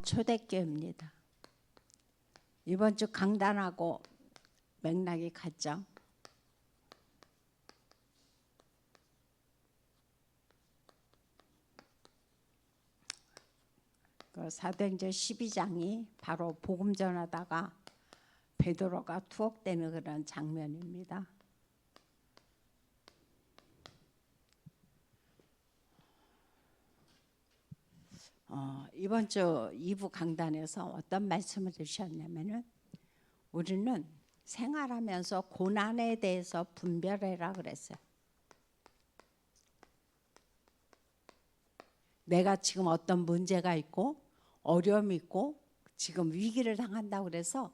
초대교회입니다. 이번 주 강단하고 맥락이 같죠. 그 사도행전 12장이 바로 복음 전하다가 베드로가 투옥되는 그런 장면입니다. 이번 주 2부 강단에서 어떤 말씀을 주셨냐면은 우리는 생활하면서 고난에 대해서 분별해라 그랬어요. 내가 지금 어떤 문제가 있고 어려움이 있고 지금 위기를 당한다고 그래서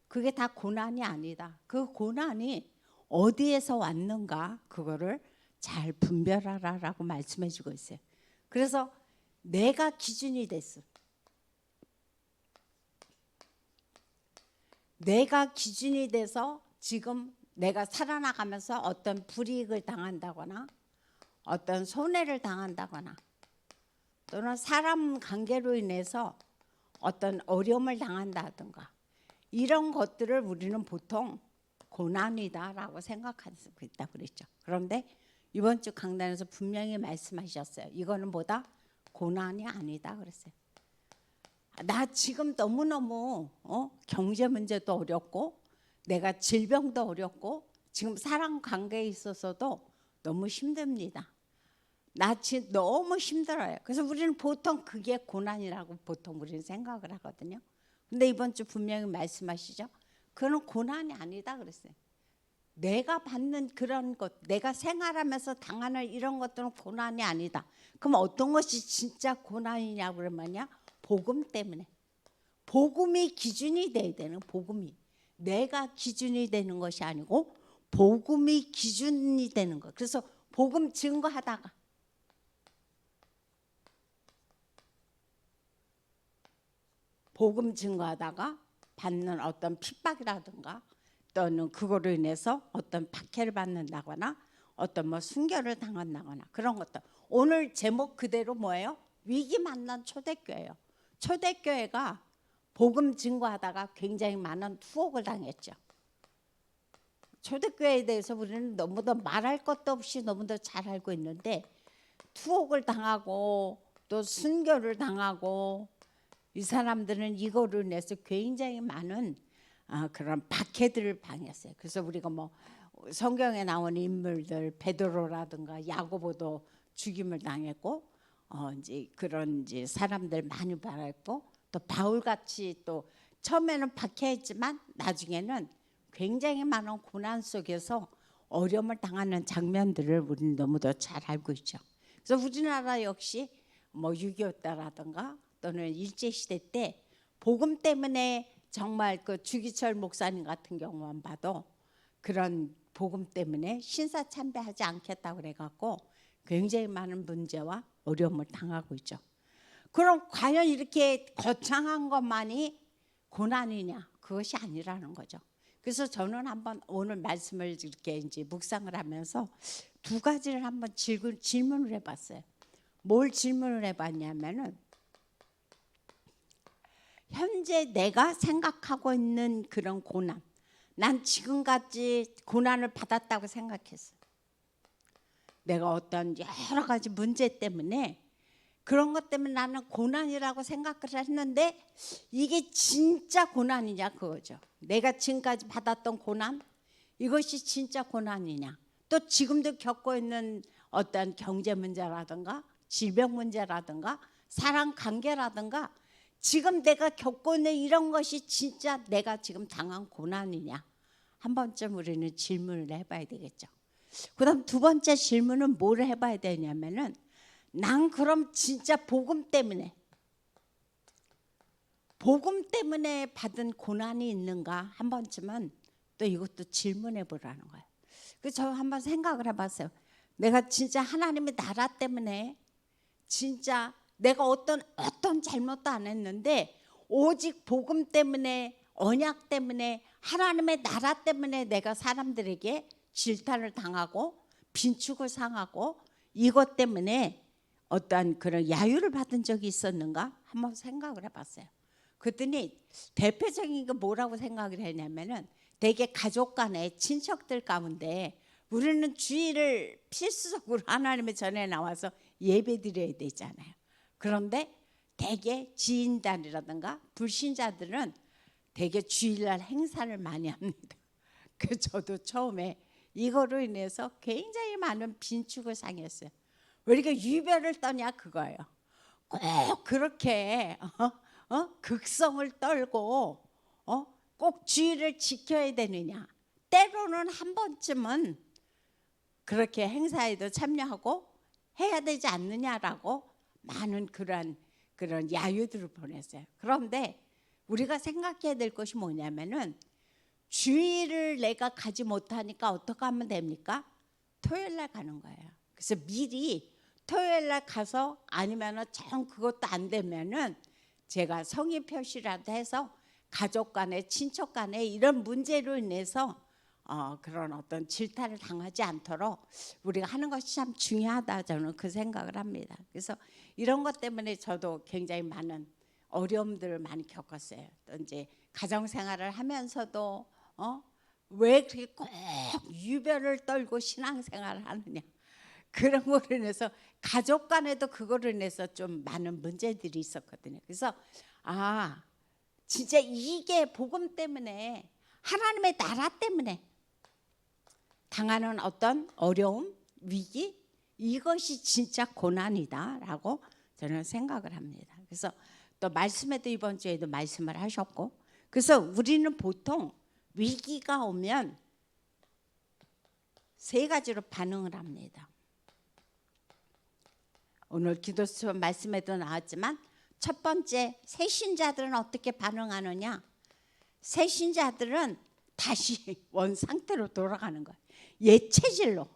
그게 다 고난이 아니다. 그 고난이 어디에서 왔는가 그거를 잘 분별하라라고 말씀해 주고 있어요. 그래서 내가 기준이 됐어. 내가 기준이 돼서 지금 내가 살아나가면서 어떤 불이익을 당한다거나 어떤 손해를 당한다거나 또는 사람 관계로 인해서 어떤 어려움을 당한다든가 이런 것들을 우리는 보통 고난이다라고 생각하고 있다고 그랬죠. 그런데 이번 주 강단에서 분명히 말씀하셨어요. 이거는 뭐다? 고난이 아니다 그랬어요. 나 지금 너무너무 경제 문제도 어렵고 내가 질병도 어렵고 지금 사람 관계에 있어서도 너무 힘듭니다. 나 지금 너무 힘들어요. 그래서 우리는 보통 그게 고난이라고 보통 우리는 생각을 하거든요. 근데 이번 주 분명히 말씀하시죠. 그건 고난이 아니다 그랬어요. 내가 받는 그런 것, 내가 생활하면서 당하는 이런 것들은 고난이 아니다. 그럼 어떤 것이 진짜 고난이냐고 그러면요. 복음 때문에. 복음이 기준이 돼야 되는 복음이. 내가 기준이 되는 것이 아니고 복음이 기준이 되는 것. 그래서 복음 증거하다가 복음 증거하다가 받는 어떤 핍박이라든가 또는 그거로 인해서 어떤 박해를 받는다거나 어떤 뭐 순교를 당한다거나 그런 것들. 오늘 제목 그대로 뭐예요? 위기 만난 초대교회예요. 초대교회가 복음 증거하다가 굉장히 많은 투옥을 당했죠. 초대교회에 대해서 우리는 너무도 말할 것도 없이 너무도 잘 알고 있는데 투옥을 당하고 또 순교를 당하고 이 사람들은 이거로 인해서 굉장히 많은 그런 박해들을 당했어요. 그래서 우리가 뭐 성경에 나오는 인물들 베드로라든가 야고보도 죽임을 당했고 이제 그런 이제 사람들 많이 말했고 또 바울같이 또 처음에는 박해했지만 나중에는 굉장히 많은 고난 속에서 어려움을 당하는 장면들을 우리는 너무도 잘 알고 있죠. 그래서 우리나라 역시 뭐 6.25 때라든가 또는 일제시대 때 복음 때문에 정말 그 주기철 목사님 같은 경우만 봐도 그런 복음 때문에 신사참배하지 않겠다고 그래갖고 굉장히 많은 문제와 어려움을 당하고 있죠. 그럼 과연 이렇게 거창한 것만이 고난이냐? 그것이 아니라는 거죠. 그래서 저는 한번 오늘 말씀을 이렇게 이제 묵상을 하면서 두 가지를 한번 질문을 해봤어요. 뭘 질문을 해봤냐면은 현재 내가 생각하고 있는 그런 고난, 난 지금까지 고난을 받았다고 생각했어. 내가 어떤 여러 가지 문제 때문에 그런 것 때문에 나는 고난이라고 생각을 했는데 이게 진짜 고난이냐 그거죠. 내가 지금까지 받았던 고난, 이것이 진짜 고난이냐. 또 지금도 겪고 있는 어떤 경제 문제라든가 질병 문제라든가 사람 관계라든가 지금 내가 겪고 있는 이런 것이 진짜 내가 지금 당한 고난이냐. 한 번쯤 우리는 질문을 해봐야 되겠죠. 그다음 두 번째 질문은 뭘 해봐야 되냐면은 난 그럼 진짜 복음 때문에 받은 고난이 있는가 한 번쯤은 또 이것도 질문해 보라는 거예요. 그래서 저 한번 생각을 해봤어요. 내가 진짜 하나님의 나라 때문에 진짜 내가 어떤 잘못도 안 했는데 오직 복음 때문에 언약 때문에 하나님의 나라 때문에 내가 사람들에게 질타를 당하고 빈축을 상하고 이것 때문에 어떠한 그런 야유를 받은 적이 있었는가 한번 생각을 해봤어요. 그랬더니 대표적인 게 뭐라고 생각을 했냐면은 대개 가족 간에 친척들 가운데 우리는 주일을 필수적으로 하나님의 전에 나와서 예배 드려야 되잖아요. 그런데 대개 지인단이라든가 불신자들은 대개 주일날 행사를 많이 합니다. 그 저도 처음에 이거로 인해서 굉장히 많은 빈축을 상했어요. 왜 이렇게 유별을 떠냐 그거예요. 꼭 그렇게 극성을 떨고 꼭 주의를 지켜야 되느냐. 때로는 한 번쯤은 그렇게 행사에도 참여하고 해야 되지 않느냐라고 많은 그런 야유들을 보냈어요. 그런데 우리가 생각해야 될 것이 뭐냐면은 주일을 내가 가지 못하니까 어떻게 하면 됩니까? 토요일 날 가는 거예요. 그래서 미리 토요일 날 가서 아니면은 정 그것도 안 되면은 제가 성의 표시라도 해서 가족 간에 친척 간에 이런 문제로 인해서 그런 어떤 질타를 당하지 않도록 우리가 하는 것이 참 중요하다 저는 그 생각을 합니다. 그래서 이런 것 때문에 저도 굉장히 많은 어려움들을 많이 겪었어요. 또 이제 가정 생활을 하면서도 왜 그렇게 꼭 유별을 떨고 신앙생활을 하느냐 그런 거로 인해서 가족 간에도 그거로 인해서 좀 많은 문제들이 있었거든요. 그래서 진짜 이게 복음 때문에 하나님의 나라 때문에 당하는 어떤 어려움, 위기 이것이 진짜 고난이다라고 저는 생각을 합니다. 그래서 또 말씀에도 이번 주에도 말씀을 하셨고 그래서 우리는 보통 위기가 오면 세 가지로 반응을 합니다. 오늘 기도 수업 말씀에도 나왔지만 첫 번째 새신자들은 어떻게 반응하느냐. 새신자들은 다시 원 상태로 돌아가는 거예요. 옛 체질로.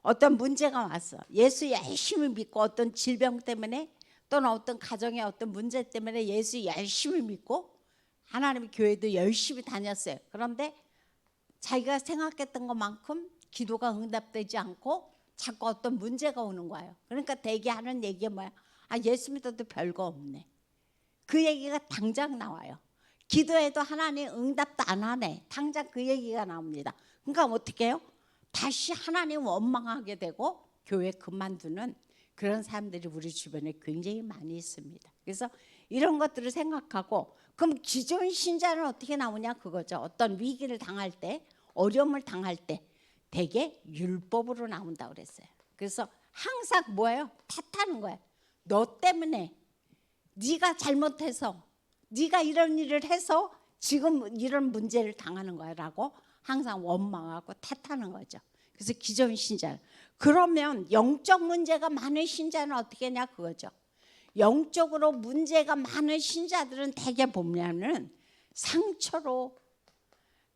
어떤 문제가 왔어. 예수 열심히 믿고 어떤 질병 때문에 또는 어떤 가정의 어떤 문제 때문에 예수 열심히 믿고 하나님의 교회도 열심히 다녔어요. 그런데 자기가 생각했던 것만큼 기도가 응답되지 않고 자꾸 어떤 문제가 오는 거예요. 그러니까 대개 하는 얘기가 뭐야? 예수 믿어도 별거 없네. 그 얘기가 당장 나와요. 기도해도 하나님 응답도 안 하네. 당장 그 얘기가 나옵니다. 그러니까 어떻게 해요? 다시 하나님 원망하게 되고 교회 그만두는 그런 사람들이 우리 주변에 굉장히 많이 있습니다. 그래서 이런 것들을 생각하고 그럼 기존 신자는 어떻게 나오냐 그거죠. 어떤 위기를 당할 때 어려움을 당할 때 대개 율법으로 나온다고 그랬어요. 그래서 항상 뭐예요? 탓하는 거예요. 너 때문에 네가 잘못해서 네가 이런 일을 해서 지금 이런 문제를 당하는 거야 라고 항상 원망하고 탓하는 거죠. 그래서 기존 신자는 그러면 영적 문제가 많은 신자는 어떻게 하냐 그거죠. 영적으로 문제가 많은 신자들은 대개 보면은 상처로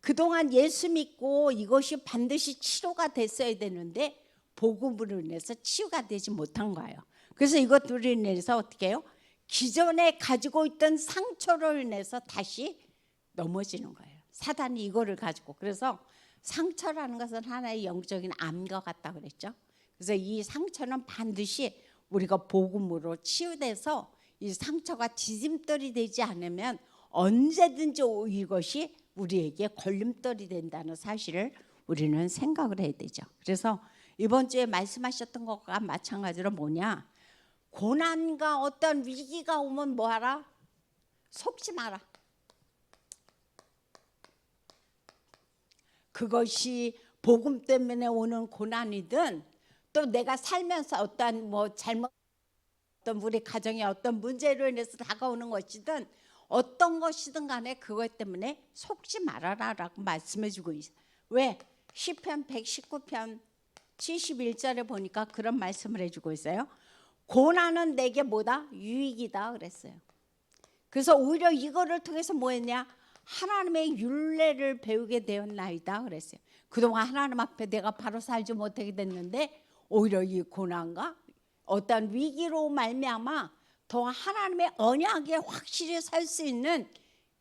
그동안 예수 믿고 이것이 반드시 치료가 됐어야 되는데 복음으로 인해서 치유가 되지 못한 거예요. 그래서 이것들로 인해서 어떻게 해요? 기존에 가지고 있던 상처로 인해서 다시 넘어지는 거예요. 사단이 이거를 가지고. 그래서 상처라는 것은 하나의 영적인 암과 같다 그랬죠. 그래서 이 상처는 반드시 우리가 복음으로 치유돼서 이 상처가 디딤돌이 되지 않으면 언제든지 이것이 우리에게 걸림돌이 된다는 사실을 우리는 생각을 해야 되죠. 그래서 이번 주에 말씀하셨던 것과 마찬가지로 뭐냐? 고난과 어떤 위기가 오면 뭐하라? 속지 마라. 그것이 복음 때문에 오는 고난이든 또 내가 살면서 어떤 잘못 어떤 우리 가정에 어떤 문제로 인해서 다가오는 것이든 어떤 것이든 간에 그것 때문에 속지 말아라라고 말씀해 주고 있어요. 왜? 시편 119편 71절에 보니까 그런 말씀을 해주고 있어요. 고난은 내게 뭐다? 유익이다 그랬어요. 그래서 오히려 이거를 통해서 뭐 했냐? 하나님의 율례를 배우게 되었나이다 그랬어요. 그동안 하나님 앞에 내가 바로 살지 못하게 됐는데 오히려 이 고난과 어떤 위기로 말미암아 더 하나님의 언약에 확실히 살 수 있는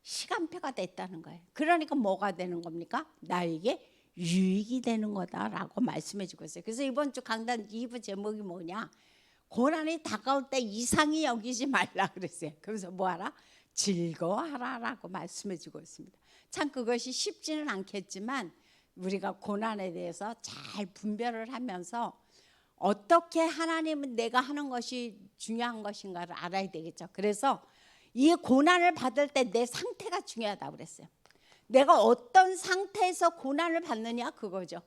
시간표가 됐다는 거예요. 그러니까 뭐가 되는 겁니까? 나에게 유익이 되는 거다라고 말씀해 주고 있어요. 그래서 이번 주 강단 2부 제목이 뭐냐? 고난이 다가올 때 이상히 여기지 말라 그랬어요. 그래서 뭐하라? 즐거워하라라고 말씀해 주고 있습니다. 참 그것이 쉽지는 않겠지만 우리가 고난에 대해서 잘 분별을 하면서 어떻게 하나님은 내가 하는 것이 중요한 것인가를 알아야 되겠죠. 그래서 이 고난을 받을 때 내 상태가 중요하다고 그랬어요. 내가 어떤 상태에서 고난을 받느냐 그거죠.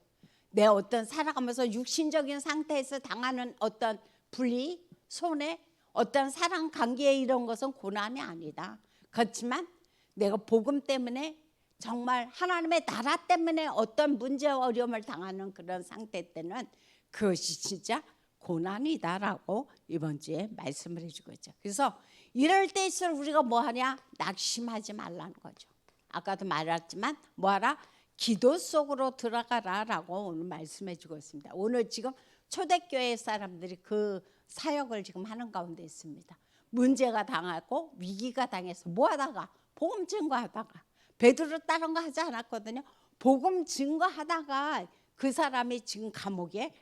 내 어떤 살아가면서 육신적인 상태에서 당하는 어떤 불의, 손해, 어떤 사랑 관계 이런 것은 고난이 아니다. 그렇지만 내가 복음 때문에 정말 하나님의 나라 때문에 어떤 문제와 어려움을 당하는 그런 상태 때는 그것이 진짜 고난이다라고 이번 주에 말씀을 해주고 있죠. 그래서 이럴 때일수록 우리가 뭐하냐? 낙심하지 말라는 거죠. 아까도 말했지만 뭐하라? 기도 속으로 들어가라라고 오늘 말씀해주고 있습니다. 오늘 지금 초대교회 사람들이 그 사역을 지금 하는 가운데 있습니다. 문제가 당하고 위기가 당해서 뭐하다가 복음 증거하다가 베드로 다른 거 하지 않았거든요. 복음 증거하다가 그 사람이 지금 감옥에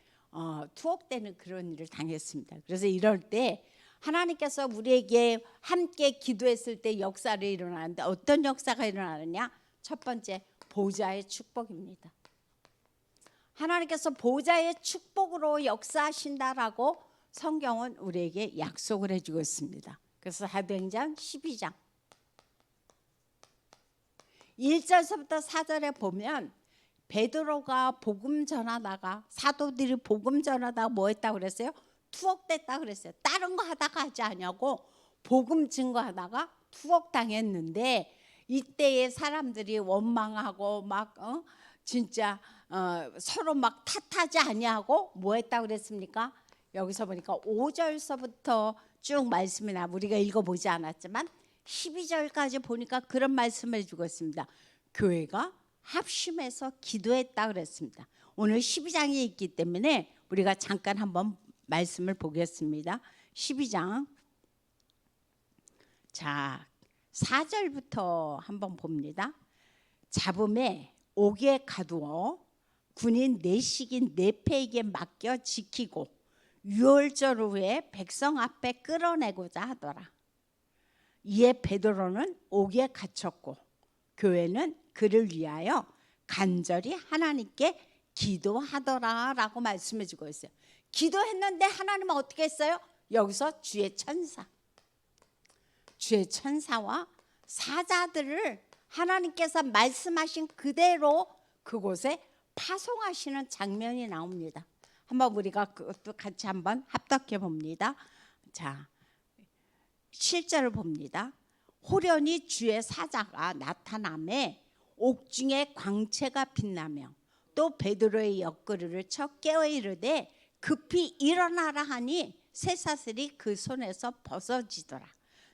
투옥되는 그런 일을 당했습니다. 그래서 이럴 때 하나님께서 우리에게 함께 기도했을 때 역사를 일어나는데 어떤 역사가 일어나느냐? 첫 번째 보좌의 축복입니다. 하나님께서 보좌의 축복으로 역사하신다라고 성경은 우리에게 약속을 해주고 있습니다. 그래서 사도행전 12장 1절서부터 4절에 보면 베드로가 복음 전하다가 사도들이 복음 전하다가 뭐 했다고 그랬어요? 투옥됐다고 그랬어요. 다른 거 하다가 하지 않냐고 복음 증거하다가 투옥당했는데 이때의 사람들이 원망하고 막 진짜 서로 막 탓하지 아니하고 뭐 했다고 그랬습니까? 여기서 보니까 5절서부터 쭉 말씀이 나 우리가 읽어보지 않았지만 12절까지 보니까 그런 말씀을 해주고 있습니다. 교회가 합심해서 기도했다 그랬습니다. 오늘 12장이 있기 때문에 우리가 잠깐 한번 말씀을 보겠습니다. 12장 자 4절부터 한번 봅니다. 잡음에 옥에 가두어 군인 내식인 네페에게 맡겨 지키고 유월절 후에 백성 앞에 끌어내고자 하더라. 이에 베드로는 옥에 갇혔고 교회는 그를 위하여 간절히 하나님께 기도하더라라고 말씀해 주고 있어요. 기도했는데 하나님은 어떻게 했어요? 여기서 주의 천사와 사자들을 하나님께서 말씀하신 그대로 그곳에 파송하시는 장면이 나옵니다. 한번 우리가 그것도 같이 한번 합독해 봅니다. 자, 7절을 봅니다. 호련히 주의 사자가 나타나매 옥중에 광채가 빛나며 또 베드로의 옆구리를 쳐 깨어 이르되 급히 일어나라 하니 쇠사슬이 그 손에서 벗어지더라.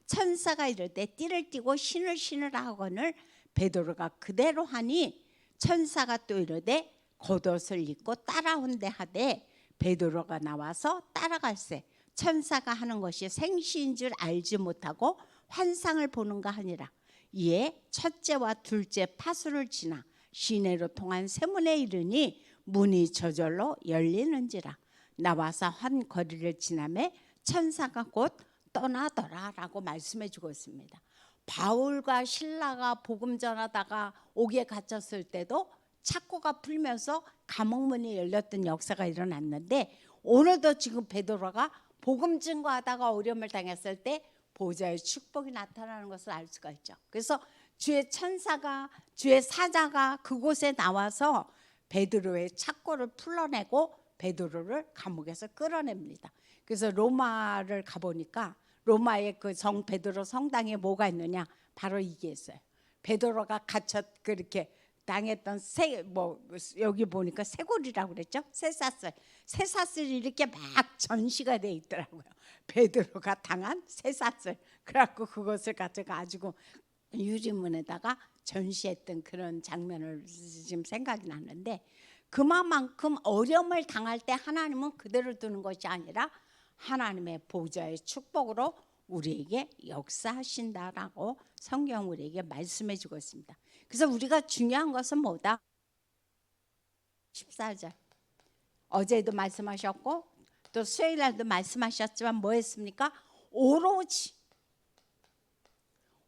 천사가 이르되 띠를 띠고 신을 신으라 하거늘 베드로가 그대로 하니 천사가 또 이르되 겉옷을 입고 따라온대 하되 베드로가 나와서 따라갈세 천사가 하는 것이 생시인 줄 알지 못하고 환상을 보는가 하니라. 이에 첫째와 둘째 파수를 지나 시내로 통한 세문에 이르니 문이 저절로 열리는지라. 나와서 한 거리를 지나매 천사가 곧 떠나더라라고 말씀해 주고 있습니다. 바울과 실라가 복음 전하다가 옥에 갇혔을 때도 착고가 풀면서 감옥문이 열렸던 역사가 일어났는데 오늘도 지금 베드로가 복음 증거하다가 어려움을 당했을 때 보좌의 축복이 나타나는 것을 알 수가 있죠. 그래서 주의 천사가 주의 사자가 그곳에 나와서 베드로의 착고를 풀어내고 베드로를 감옥에서 끌어냅니다. 그래서 로마를 가보니까 로마의 그 성 베드로 성당에 뭐가 있느냐? 바로 이게 있어요. 베드로가 갇혔 그렇게 당했던 여기 보니까 쇠고리라고 그랬죠? 쇠사슬이 이렇게 막 전시가 돼 있더라고요. 베드로가 당한 쇠사슬. 그래갖고 그것을 가지고 유리문에다가 전시했던 그런 장면을 지금 생각이 나는데 그만큼 어려움을 당할 때 하나님은 그대로 두는 것이 아니라 하나님의 보좌의 축복으로 우리에게 역사하신다라고 성경 우리에게 말씀해 주고 있습니다. 그래서 우리가 중요한 것은 뭐다? 14절 어제도 말씀하셨고 또 수요일날도 말씀하셨지만 뭐 했습니까?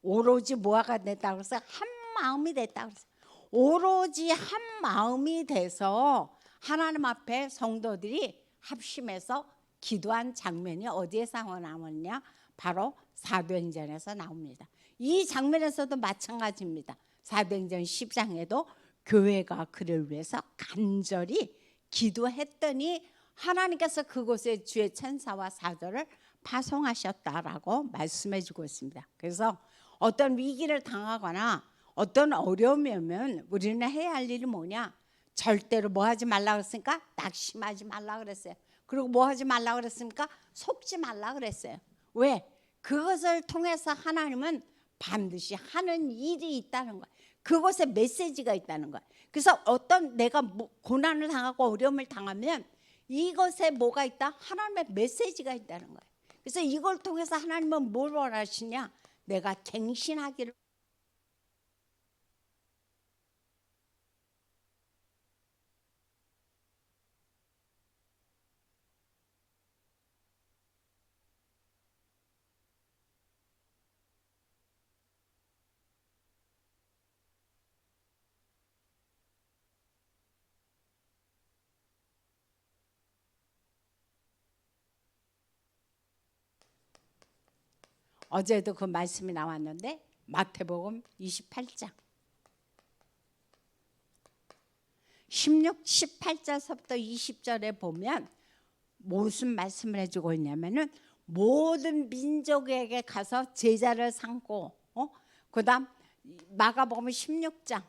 오로지 뭐가 됐다 그래서 한 마음이 됐다 그래서 오로지 한 마음이 돼서 하나님 앞에 성도들이 합심해서 기도한 장면이 어디에서 나오느냐? 바로 사도행전에서 나옵니다. 이 장면에서도 마찬가지입니다. 사도행전 10장에도 교회가 그를 위해서 간절히 기도했더니 하나님께서 그곳에 주의 천사와 사도를 파송하셨다라고 말씀해 주고 있습니다. 그래서 어떤 위기를 당하거나 어떤 어려움이 오면 우리는 해야 할 일이 뭐냐? 절대로 뭐 하지 말라 그랬으니까 낙심하지 말라 그랬어요. 그리고 뭐 하지 말라 그랬습니까? 속지 말라 그랬어요. 왜? 그것을 통해서 하나님은 반드시 하는 일이 있다는 거예요. 그곳에 메시지가 있다는 거예요. 그래서 어떤 내가 고난을 당하고 어려움을 당하면 이것에 뭐가 있다? 하나님의 메시지가 있다는 거예요. 그래서 이걸 통해서 하나님은 뭘 원하시냐? 내가 갱신하기를. 어제도 그 말씀이 나왔는데 마태복음 28장 18절부터 20절에 보면 무슨 말씀을 해주고 있냐면은 모든 민족에게 가서 제자를 삼고 그다음 마가복음 16장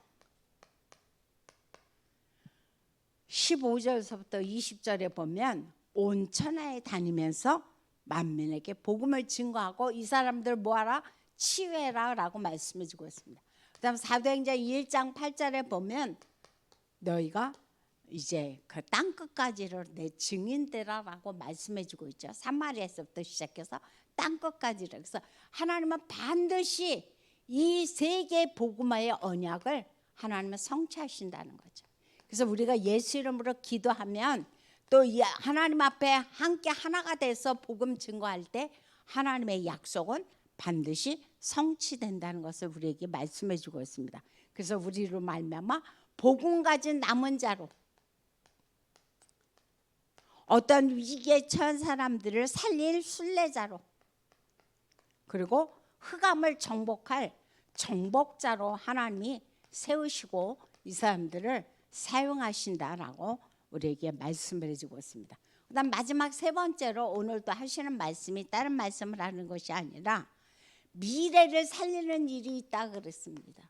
15절부터 20절에 보면 온 천하에 다니면서 만민에게 복음을 증거하고 이 사람들 뭐하라? 치유해라 라고 말씀해 주고 있습니다. 그 다음 사도행전 1장 8절에 보면 너희가 이제 그 땅끝까지를 내 증인되라라고 말씀해 주고 있죠. 사마리아에서부터 시작해서 땅끝까지를. 그래서 하나님은 반드시 이 세계 복음화의 언약을 하나님은 성취하신다는 거죠. 그래서 우리가 예수 이름으로 기도하면 또 하나님 앞에 함께 하나가 돼서 복음 증거할 때 하나님의 약속은 반드시 성취된다는 것을 우리에게 말씀해 주고 있습니다. 그래서 우리로 말미암아 복음 가진 남은 자로 어떤 위기에 처한 사람들을 살릴 순례자로 그리고 흑암을 정복할 정복자로 하나님이 세우시고 이 사람들을 사용하신다라고 우리에게 말씀을 해주고 있습니다. 그다음 마지막 세 번째로 오늘도 하시는 말씀이 다른 말씀을 하는 것이 아니라 미래를 살리는 일이 있다 그랬습니다.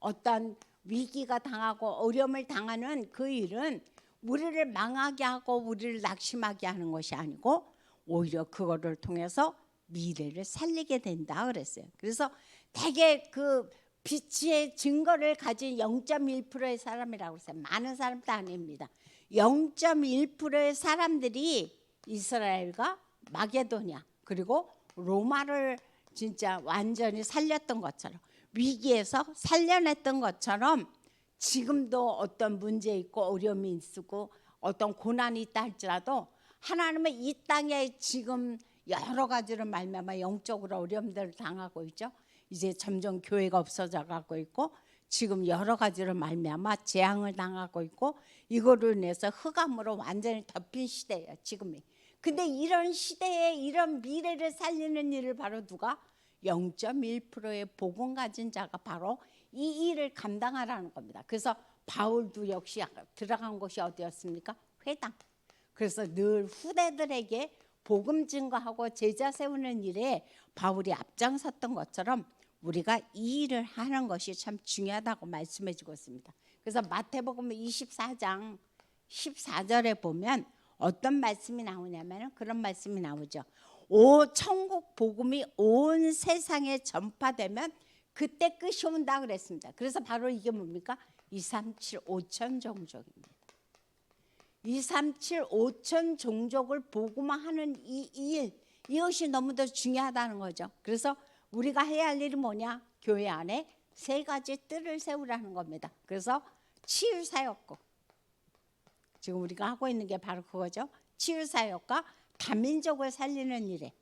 어떤 위기가 당하고 어려움을 당하는 그 일은 우리를 망하게 하고 우리를 낙심하게 하는 것이 아니고 오히려 그거를 통해서 미래를 살리게 된다 그랬어요. 그래서 되게 그 빛의 증거를 가진 0.1%의 사람이라고 했어요. 많은 사람도 아닙니다. 0.1%의 사람들이 이스라엘과 마게도냐 그리고 로마를 진짜 완전히 살렸던 것처럼 위기에서 살려냈던 것처럼 지금도 어떤 문제 있고 어려움이 있고 어떤 고난이 있다 할지라도 하나님은 이 땅에 지금 여러 가지로 말미암아 영적으로 어려움들을 당하고 있죠. 이제 점점 교회가 없어져 가고 있고 지금 여러 가지로 말미암아 재앙을 당하고 있고 이거로 인해서 흑암으로 완전히 덮인 시대예요. 지금이. 근데 이런 시대에 이런 미래를 살리는 일을 바로 누가? 0.1%의 복음 가진 자가 바로 이 일을 감당하라는 겁니다. 그래서 바울도 역시 들어간 곳이 어디였습니까? 회당. 그래서 늘 후대들에게 복음 증거하고 제자 세우는 일에 바울이 앞장섰던 것처럼 우리가 이 일을 하는 것이 참 중요하다고 말씀해 주고 있습니다. 그래서 마태복음 24장 14절에 보면 어떤 말씀이 나오냐면 그런 말씀이 나오죠. 천국 복음이 온 세상에 전파되면 그때 끝이 온다 그랬습니다. 그래서 바로 이게 뭡니까? 237 5천 종족입니다. 237 5천 종족을 복음화하는 이 일, 이것이 너무도 중요하다는 거죠. 그래서 우리가 해야 할 일이 뭐냐? 교회 안에 세 가지 뜰을 세우라는 겁니다. 그래서 치유사역국, 지금 우리가 하고 있는 게 바로 그거죠. 치유사역과 다민족을 살리는 일에,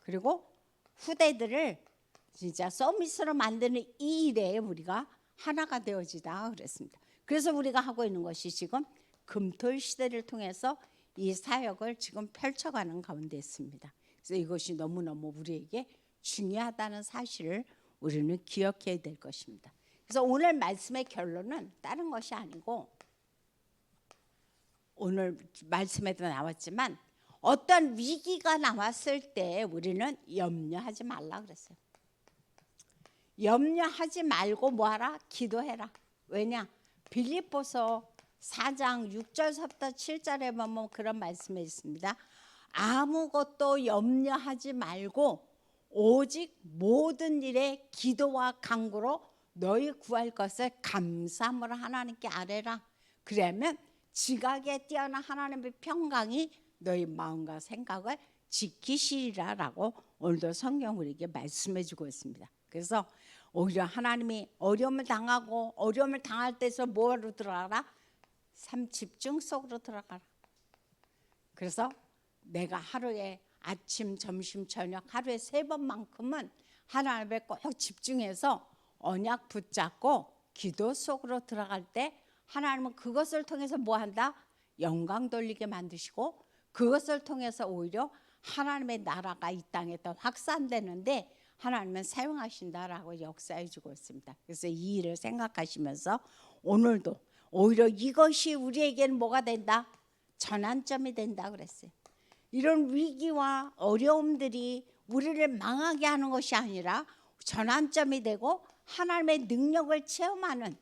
그리고 후대들을 진짜 서밋으로 만드는 이 일에 우리가 하나가 되어지다 그랬습니다. 그래서 우리가 하고 있는 것이 지금 금토일 시대를 통해서 이 사역을 지금 펼쳐가는 가운데 있습니다. 그래서 이것이 너무너무 우리에게 중요하다는 사실을 우리는 기억해야 될 것입니다. 그래서 오늘 말씀의 결론은 다른 것이 아니고, 오늘 말씀에도 나왔지만 어떤 위기가 나왔을 때 우리는 염려하지 말라 그랬어요. 염려하지 말고 뭐하라? 기도해라. 왜냐? 빌립보서 4장 6절부터 7절에 보면 그런 말씀이 있습니다. 아무것도 염려하지 말고 오직 모든 일에 기도와 간구로 너희 구할 것을 감사함으로 하나님께 아뢰라. 그러면 지각에 뛰어난 하나님의 평강이 너희 마음과 생각을 지키시리라라고 오늘도 성경 우리에게 말씀해 주고 있습니다. 그래서 오히려 하나님이 어려움을 당하고 어려움을 당할 때서 뭐로 들어가라? 집중 속으로 들어가라. 그래서 내가 하루에 아침, 점심, 저녁 하루에 3번만큼은 하나님에 꼭 집중해서 언약 붙잡고 기도 속으로 들어갈 때 하나님은 그것을 통해서 뭐한다? 영광 돌리게 만드시고 그것을 통해서 오히려 하나님의 나라가 이 땅에 더 확산되는데 하나님은 사용하신다라고 역사해 주고 있습니다. 그래서 이 일을 생각하시면서 오늘도 오히려 이것이 우리에게는 뭐가 된다? 전환점이 된다 그랬어요. 이런 위기와 어려움들이 우리를 망하게 하는 것이 아니라 전환점이 되고 하나님의 능력을 체험하는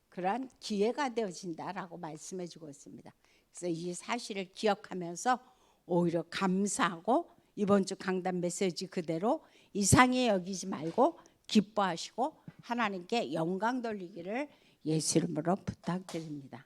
그러한 기회가 되어진다라고 말씀해 주고 있습니다. 그래서 이 사실을 기억하면서 오히려 감사하고 이번 주 강단 메시지 그대로 이상히 여기지 말고 기뻐하시고 하나님께 영광 돌리기를 예수 이름으로 부탁드립니다.